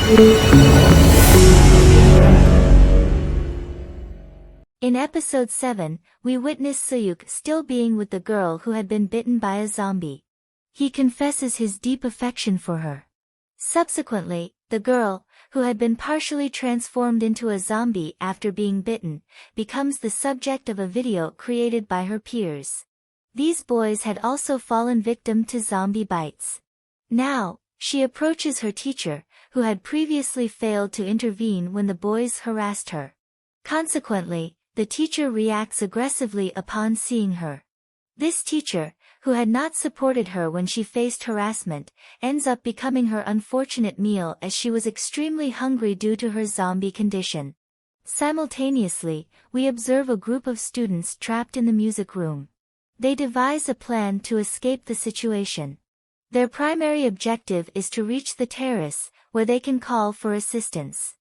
In episode 7, we witness Suyuk still being with the girl who had been bitten by a zombie. He confesses his deep affection for her. Subsequently, the girl, who had been partially transformed into a zombie after being bitten, becomes the subject of a video created by her peers. These boys had also fallen victim to zombie bites. Now, she approaches her teacher, who had previously failed to intervene when the boys harassed her. Consequently, the teacher reacts aggressively upon seeing her. This teacher, who had not supported her when she faced harassment, ends up becoming her unfortunate meal as she was extremely hungry due to her zombie condition. Simultaneously, we observe a group of students trapped in the music room. They devise a plan to escape the situation. Their primary objective is to reach the terrace, where they can call for assistance.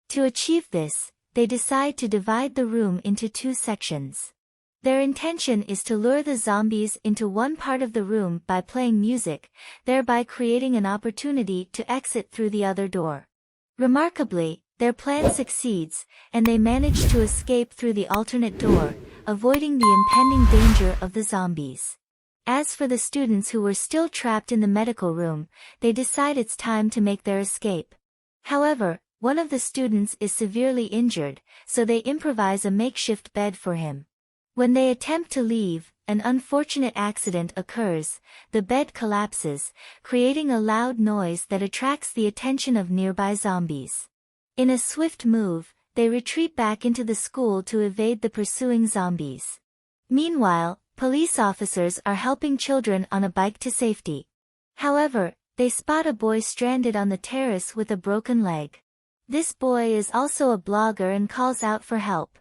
To achieve this, they decide to divide the room into 2 sections. Their intention is to lure the zombies into one part of the room by playing music, thereby creating an opportunity to exit through the other door. Remarkably, their plan succeeds, and they manage to escape through the alternate door, avoiding the impending danger of the zombies. As for the students who were still trapped in the medical room, they decide it's time to make their escape. However, one of the students is severely injured, so they improvise a makeshift bed for him. When they attempt to leave, an unfortunate accident occurs. The bed collapses, creating a loud noise that attracts the attention of nearby zombies. In a swift move, they retreat back into the school to evade the pursuing zombies. Meanwhile, police officers are helping children on a bike to safety. However, they spot a boy stranded on the terrace with a broken leg. This boy is also a blogger and calls out for help.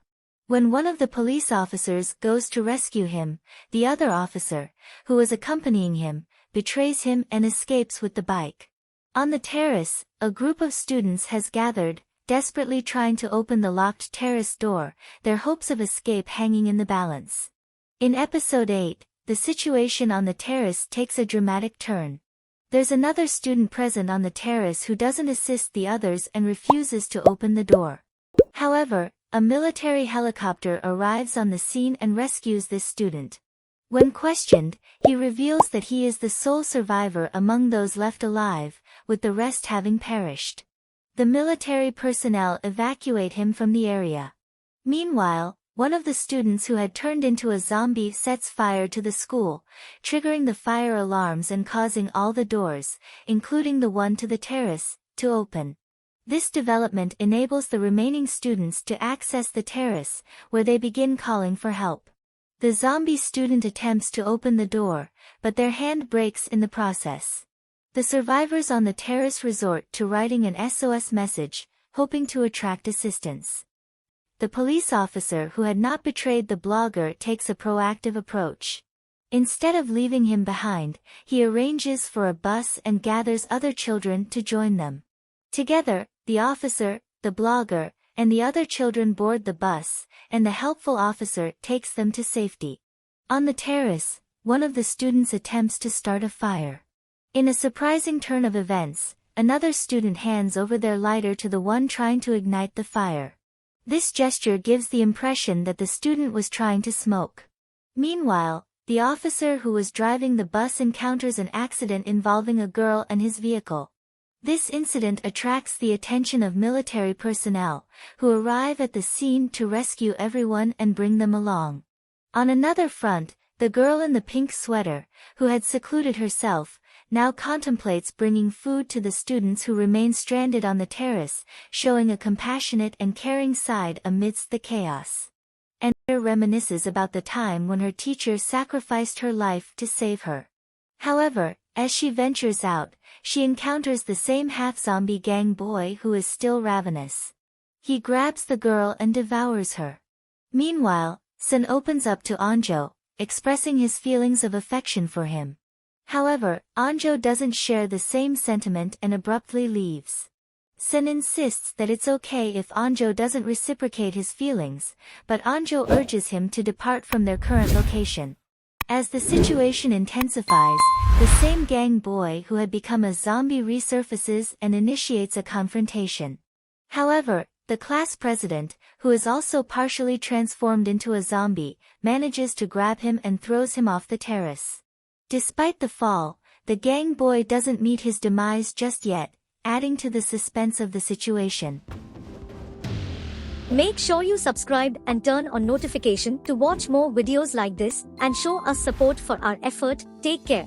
When one of the police officers goes to rescue him, the other officer, who was accompanying him, betrays him and escapes with the bike. On the terrace, a group of students has gathered, desperately trying to open the locked terrace door, their hopes of escape hanging in the balance. In episode 8, the situation on the terrace takes a dramatic turn. There's another student present on the terrace who doesn't assist the others and refuses to open the door. However, a military helicopter arrives on the scene and rescues this student. When questioned, he reveals that he is the sole survivor among those left alive, with the rest having perished. The military personnel evacuate him from the area. Meanwhile, one of the students who had turned into a zombie sets fire to the school, triggering the fire alarms and causing all the doors, including the one to the terrace, to open. This development enables the remaining students to access the terrace, where they begin calling for help. The zombie student attempts to open the door, but their hand breaks in the process. The survivors on the terrace resort to writing an SOS message, hoping to attract assistance. The police officer who had not betrayed the blogger takes a proactive approach. Instead of leaving him behind, he arranges for a bus and gathers other children to join them. Together, the officer, the blogger, and the other children board the bus, and the helpful officer takes them to safety. On the terrace, one of the students attempts to start a fire. In a surprising turn of events, another student hands over their lighter to the one trying to ignite the fire. This gesture gives the impression that the student was trying to smoke. Meanwhile, the officer who was driving the bus encounters an accident involving a girl and his vehicle. This incident attracts the attention of military personnel, who arrive at the scene to rescue everyone and bring them along. On another front, the girl in the pink sweater, who had secluded herself, now contemplates bringing food to the students who remain stranded on the terrace, showing a compassionate and caring side amidst the chaos. And her reminisces about the time when her teacher sacrificed her life to save her. However, as she ventures out, she encounters the same half-zombie gang boy who is still ravenous. He grabs the girl and devours her. Meanwhile, Sun opens up to Anjo, expressing his feelings of affection for him. However, Anjo doesn't share the same sentiment and abruptly leaves. Sun insists that it's okay if Anjo doesn't reciprocate his feelings, but Anjo urges him to depart from their current location. As the situation intensifies, the same gang boy who had become a zombie resurfaces and initiates a confrontation. However, the class president, who is also partially transformed into a zombie, manages to grab him and throws him off the terrace. Despite the fall, the gang boy doesn't meet his demise just yet, adding to the suspense of the situation. Make sure you subscribe and turn on notification to watch more videos like this and show us support for our effort. Take care.